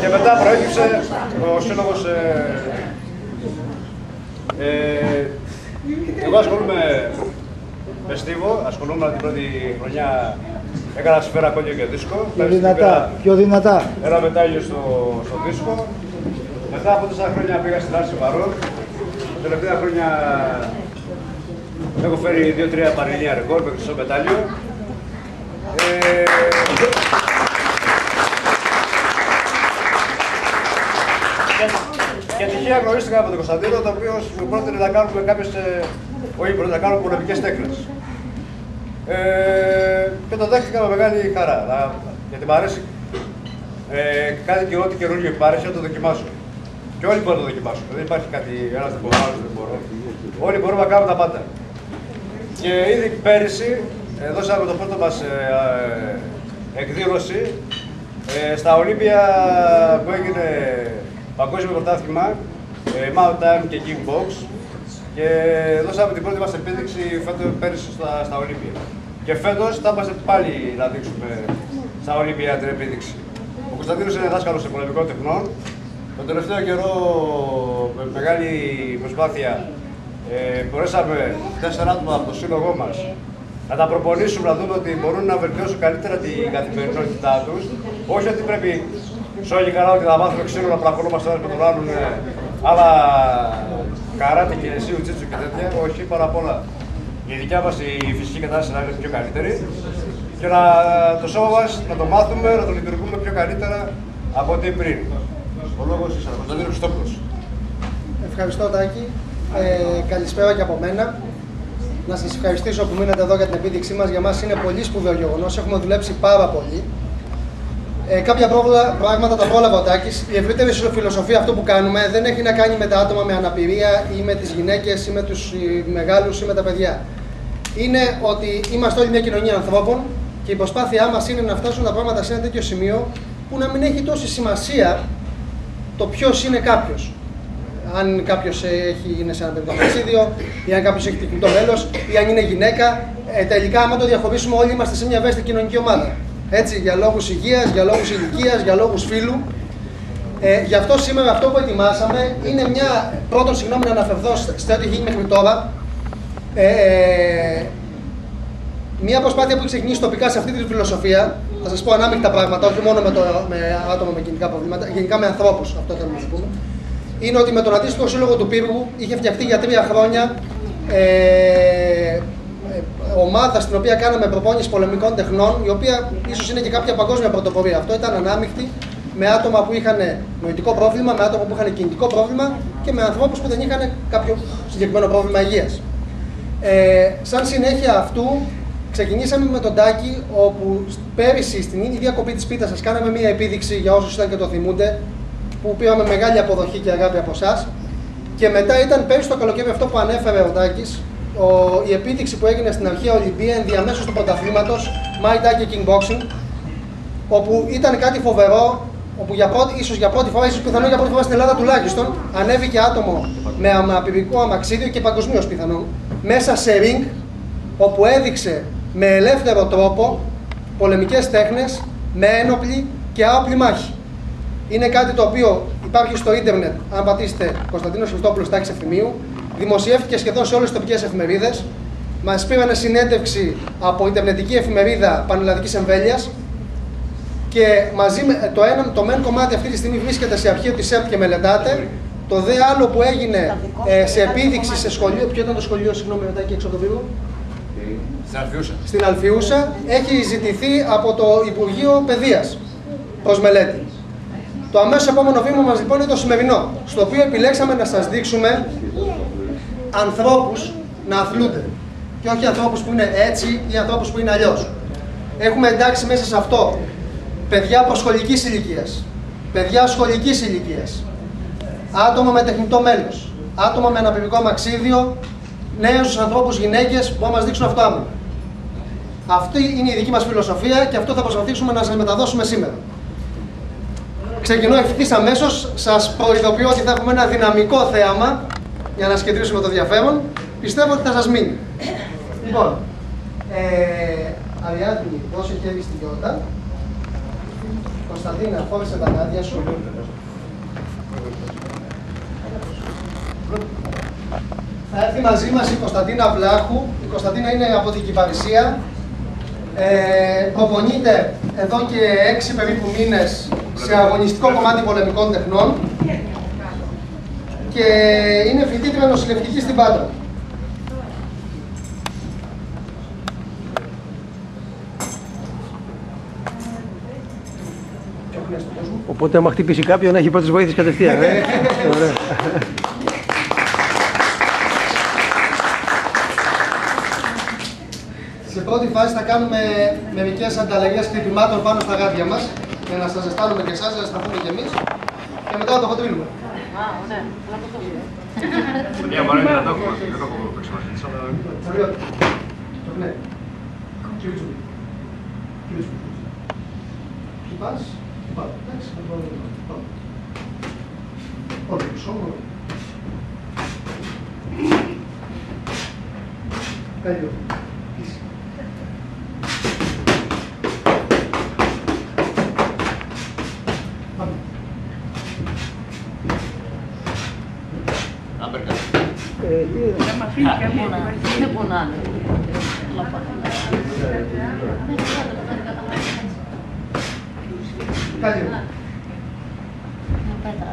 Και μετά προέκυψε ο σύλλογος. Εγώ ασχολούμαι με στίβο, ασχολούμαι την πρώτη χρονιά. Έκανα σφαίρα, κόλλιο και δίσκο. Πιο δυνατά. Ένα μετάλλιο στο δίσκο. Μετά από 4 χρόνια πήγα στην Άρση Βαρών. Τα τελευταία χρόνια έχω φέρει 2-3 πανελλήνια ρεκόρ με χρυσό μετάλλιο. Και τυχαία γνωρίστηκα από τον Κωνσταντίνο, το οποίο μου πρότεινε να κάνουμε να κάνουμε πολεμικές τέχνες. Και το δέχτηκα με μεγάλη χαρά, γιατί μου αρέσει κάτι και ό,τι καινούργιο υπάρχει να το δοκιμάσω. Και όλοι μπορούν να το δοκιμάσουν. Δεν υπάρχει κάτι, ένας δεν μπορεί, άλλος δεν μπορώ. Όλοι μπορούμε να κάνουμε τα πάντα. Και ήδη πέρυσι δώσαμε το πρώτο μας εκδήλωση στα Ολύμπια που έγινε παγκόσμιο πρωτάθλημα Mount Time και Kickbox. Και δώσαμε την πρώτη μας επίδειξη πέρυσι στα Ολύμπια. Και φέτος θα είμαστε πάλι να δείξουμε στα Ολύμπια την επίδειξη. Ο Κωνσταντίνος είναι δάσκαλος πολεμικών τεχνών. Τον τελευταίο καιρό, με μεγάλη προσπάθεια, μπορέσαμε 4 άτομα από το σύλλογό μας να τα προπονήσουμε, να δούμε ότι μπορούν να βελτιώσουν καλύτερα την καθημερινότητά τους. Όχι ότι πρέπει σε όλη καλά ότι θα μάθουμε ξύλο να παρακολούμαστε με τον άλλον άλλα καράτε και σίου τσίτσου και τέτοια. Όχι, πάρα πολλά. Η δικιά μας η φυσική κατάσταση να είναι πιο καλύτερη και το σώμα μας να το μάθουμε, να το λειτουργούμε πιο καλύτερα από ό,τι πριν. Ο λόγος είναι ο Κωνσταντίνος Χριστόπουλος. Ευχαριστώ, Τάκη. Καλησπέρα και από μένα. Να σας ευχαριστήσω που μείνατε εδώ για την επίδειξή μας. Για μας είναι πολύ σπουδαίο γεγονός. Έχουμε δουλέψει πάρα πολύ. Κάποια πράγματα τα πρόλαβα ο Τάκης. Η ευρύτερη φιλοσοφία αυτού που κάνουμε δεν έχει να κάνει με τα άτομα με αναπηρία ή με τις γυναίκες ή με τους μεγάλους ή με τα παιδιά. Είναι ότι είμαστε όλοι μια κοινωνία ανθρώπων και η προσπάθειά μας είναι να φτάσουν τα πράγματα σε ένα τέτοιο σημείο που να μην έχει τόση σημασία το ποιος είναι κάποιος. Αν κάποιος είναι σε ένα παιδικό ταξίδιο, ή αν κάποιος έχει τεχνητό μέλος, ή αν είναι γυναίκα. Τελικά, άμα το διαχωρίσουμε, όλοι είμαστε σε μια ευαίσθητη κοινωνική ομάδα. Έτσι, για λόγους υγείας, για λόγους ηλικίας, για λόγους φύλου. Γι' αυτό σήμερα αυτό που ετοιμάσαμε είναι μια. Πρώτον, συγγνώμη να αναφερθώ σε ό,τι έχει γίνει μέχρι τώρα. Μια προσπάθεια που έχει ξεκινήσει τοπικά σε αυτή τη φιλοσοφία. Θα σας πω ανάμεικτα πράγματα, όχι μόνο με άτομα με κινητικά προβλήματα, γενικά με ανθρώπους. Αυτό θέλουμε να πούμε. Είναι ότι με τον αντίστοιχο σύλλογο του Πύργου είχε φτιαχτεί για 3 χρόνια ομάδα στην οποία κάναμε προπόνηση πολεμικών τεχνών, η οποία ίσως είναι και κάποια παγκόσμια πρωτοπορία. Αυτό ήταν ανάμεικτη με άτομα που είχαν νοητικό πρόβλημα, με άτομα που είχαν κινητικό πρόβλημα και με ανθρώπους που δεν είχαν κάποιο συγκεκριμένο πρόβλημα υγείας. Σαν συνέχεια αυτού, ξεκινήσαμε με τον Τάκη, όπου πέρυσι στην ίδια διακοπή της πίτας σας κάναμε μία επίδειξη για όσους ήταν και το θυμούνται, που πήραμε μεγάλη αποδοχή και αγάπη από εσάς. Και μετά ήταν πέρυσι το καλοκαίρι αυτό που ανέφερε ο Τάκης, η επίδειξη που έγινε στην αρχαία Ολυμπία ενδιαμέσως του πρωταθλήματος Muay Thai και Kickboxing, όπου ήταν κάτι φοβερό, όπου ίσως για πρώτη φορά, ίσως πιθανόν για πρώτη φορά στην Ελλάδα τουλάχιστον, ανέβηκε άτομο με αναπηρικό αμαξίδιο και παγκοσμίως πιθανόν, μέσα σε ring, όπου έδειξε με ελεύθερο τρόπο πολεμικές τέχνες, με ένοπλη και άοπλη μάχη. Είναι κάτι το οποίο υπάρχει στο ίντερνετ, αν πατήσετε Κωνσταντίνος Χριστόπουλος Τάκης Ευθυμίου, δημοσιεύτηκε σχεδόν σε όλες τις τοπικές εφημερίδες. Μας πήρανε συνέντευξη από ιντερνετική εφημερίδα πανελλαδικής εμβέλειας και μαζί με το μεν κομμάτι αυτή τη στιγμή βρίσκεται σε αρχείο της ΕΡΤ και μελετάτε. Το δε άλλο που έγινε σε επίδειξη σε σχολείο, ποιο ήταν το σχολείο, συγγνώμη, μετά εκεί έξω από τον Πύργο? Στην Αλφιούσα, έχει ζητηθεί από το Υπουργείο Παιδείας προς μελέτη. Το αμέσως επόμενο βήμα μας λοιπόν είναι το σημερινό, στο οποίο επιλέξαμε να σας δείξουμε ανθρώπους να αθλούνται. Και όχι ανθρώπους που είναι έτσι ή ανθρώπους που είναι αλλιώς. Έχουμε εντάξει μέσα σε αυτό παιδιά προσχολικής ηλικίας, παιδιά σχολικής ηλικίας, άτομα με τεχνητό μέλος, άτομα με αναπηρικό αμαξίδιο, νέους ανθρώπους, γυναίκες που θα μας δείξουν αυτό. Αυτή είναι η δική μας φιλοσοφία και αυτό θα προσπαθήσουμε να σας μεταδώσουμε σήμερα. Ξεκινώ ευθύς αμέσως. Σας προειδοποιώ ότι θα έχουμε ένα δυναμικό θέαμα για να σκεντρήσουμε το ενδιαφέρον. Πιστεύω ότι θα σας μείνει. Λοιπόν, Αριάδνη, δώσε χέρι στη Γιώτα. Κωνσταντίνα, φόρεσε τα γάντια σου. Θα έρθει μαζί μας η Κωνσταντίνα Βλάχου. Η Κωνσταντίνα είναι από την Κυπαρισία. Προπονείται εδώ και 6 περίπου μήνες σε αγωνιστικό κομμάτι πολεμικών τεχνών και είναι φοιτήτρια νοσηλευτική στην Πάτρα. Οπότε άμα χτυπήσει κάποιον έχει πρώτες βοήθειες κατευθείαν. Ωραία. Σε πρώτη φάση θα κάνουμε μερικές ανταλλαγές χτυπημάτων πάνω στα γάντια μας για να σας ζεστάνουμε και εσάς, να σταθούμε και εμείς και μετά θα το χοντρίνουμε. Μια μάλλον δεν το έχω παίξει μαζί της, αλλά... Ναι. Κύριε Τσουπί. Κύριε Τσουπί. Εκεί πας. Πάμε. Εντάξει, θα το πάμε. Όλοι πίσω. Τέλειο. Πάμε. Δεν πονάνε. Τέλειο. Πέτρα.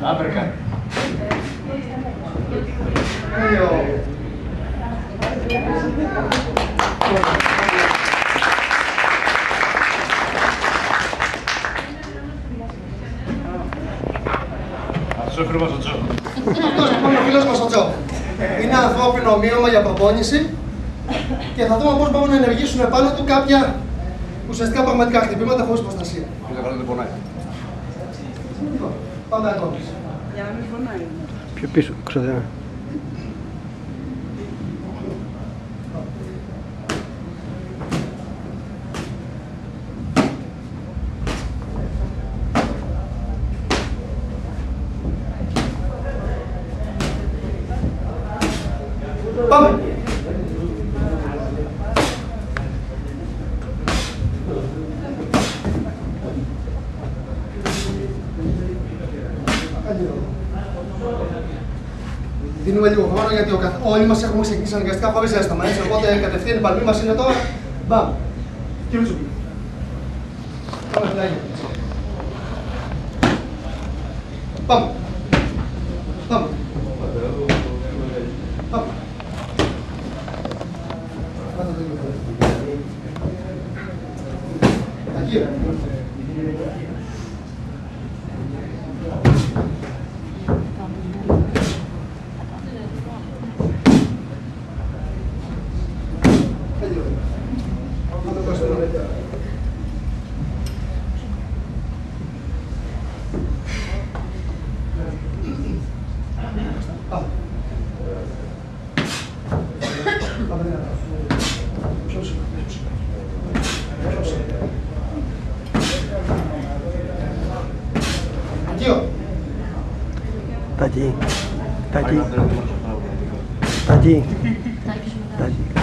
Άπερκα. Τέλειο. Αυτό ο φίλος μας ο Τζο. Αυτός λοιπόν είναι ο φίλος μας ο Τζο. Είναι ανθρώπινο ομοίωμα για προπόνηση και θα δούμε πώς μπορούν να ενεργήσουν πάνω του κάποια ουσιαστικά πραγματικά χτυπήματα χωρίς προστασία. Κοίτα καλά δεν πονάει. Λοιπόν, πάμε ακόμη. Για να μην φωνάει. Πιο πίσω, ξαδέρα. Πάμε. Δίνουμε λίγο χρόνο γιατί όλοι μας έχουμε ξεκινήσει αναγκαστικά χωρίς ζέσταμα, έτσι, οπότε κατευθείαν η παλμή μας είναι τώρα. Μπαμ. Κύριε Τσουπί. Πάμε φυλάκια. Πάμε. Πάμε. Πάμε. Πάτε το λίγο. Αγία. Τάκη.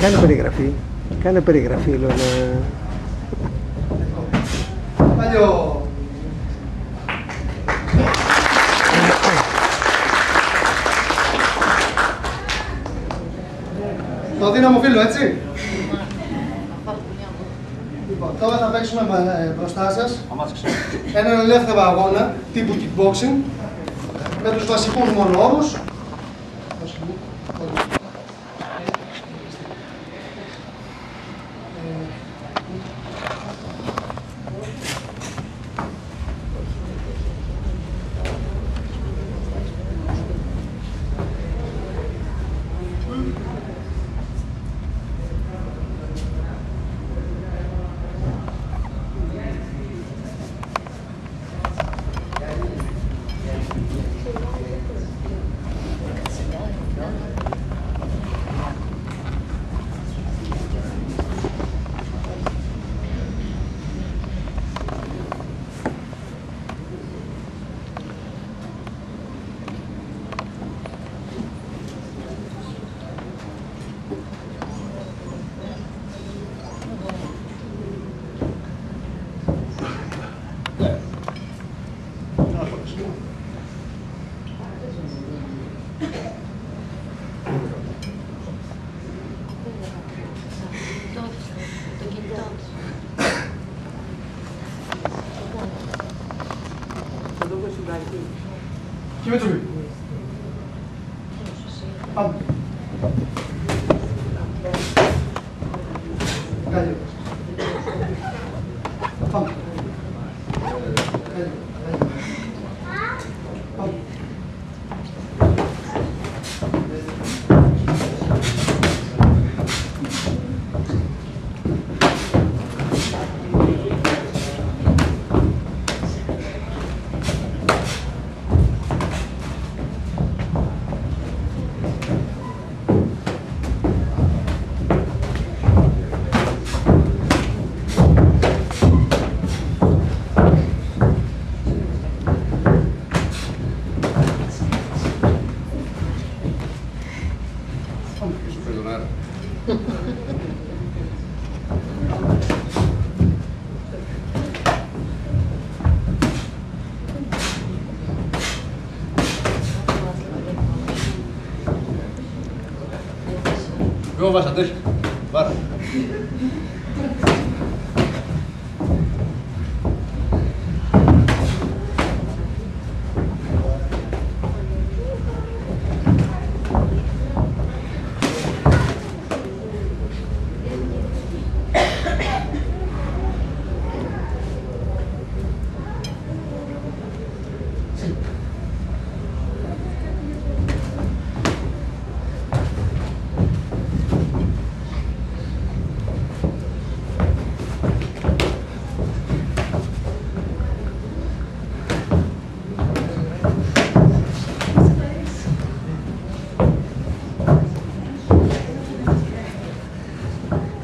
Κάνε περιγραφή. Κάνε περιγραφή, λέω να... Παλιό. Το δύναμο φίλο, έτσι. Λοιπόν, τώρα θα παίξουμε μπροστά σας έναν ελεύθερο αγώνα τύπου kickboxing με τους βασικούς μόνο όρους. πρόσεξε. Το κινητό του. Και με τσουμπί. Πάμε. Καλή. Πάμε. Πάμε. Σου παίρνει τον αέρα. Εγώ βάζα τέτοιο. Βάρα.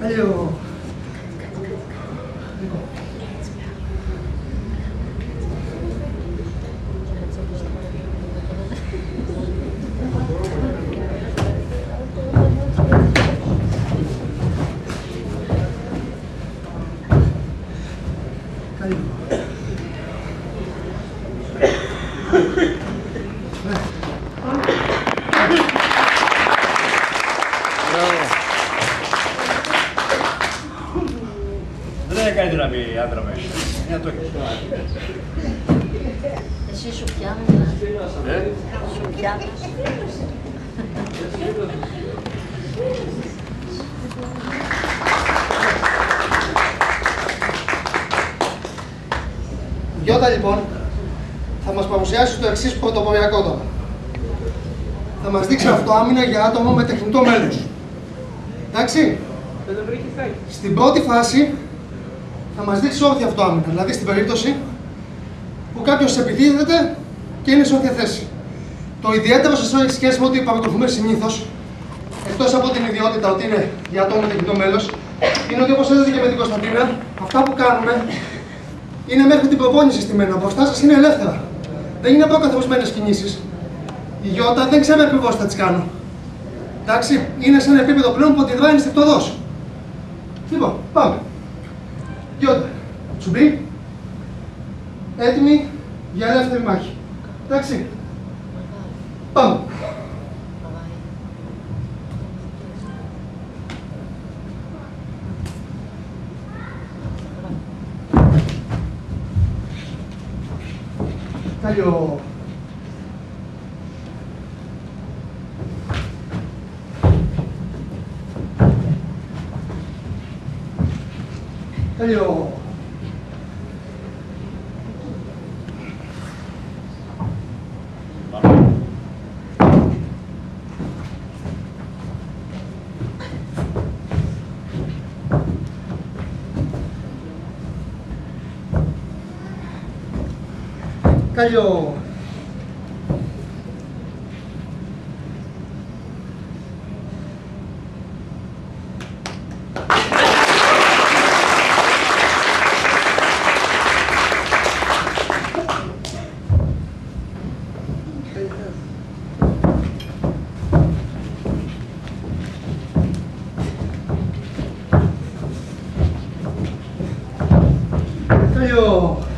Καλή. Καλή. Δεν είναι καλή δύναμη άντρα μέσα. Είναι να το έχεις. Εσύ σου πιάνεις. Ε? Σου πιάνεις. Η Γιώτα λοιπόν θα μας παρουσιάσει το εξής πρωτοποριακό τώρα. Θα μας δείξει αυτοάμυνα για άτομο με τεχνητό μέλος. Εντάξει. Στην πρώτη φάση θα μας δείξει όρθια αυτοάμυνα, δηλαδή στην περίπτωση που κάποιος επιτίθεται και είναι σε όρθια θέση. Το ιδιαίτερο σε έχει σχέση με ό,τι παρακολουθούμε συνήθως, εκτός από την ιδιότητα ότι είναι για άτομο με τεχνητό μέλος, είναι ότι όπως έδωσε και με την Κωνσταντίνα, αυτά που κάνουμε είναι μέχρι την προπόνηση στημένα. Μπροστά σας είναι ελεύθερα. Δεν είναι προκαθορισμένες κινήσεις. Η Γιώτα δεν ξέρει ακριβώς τι θα τις κάνω. Εντάξει, είναι σε ένα επίπεδο πλέον που αντιδράει ενστικτωδώς. Λοιπόν, πάμε. Γιώτα, τσουμπί, έτοιμη για ελεύθερη μάχη. Εντάξει, πάμε. Καλή. Καλή. Καλή. Καλή.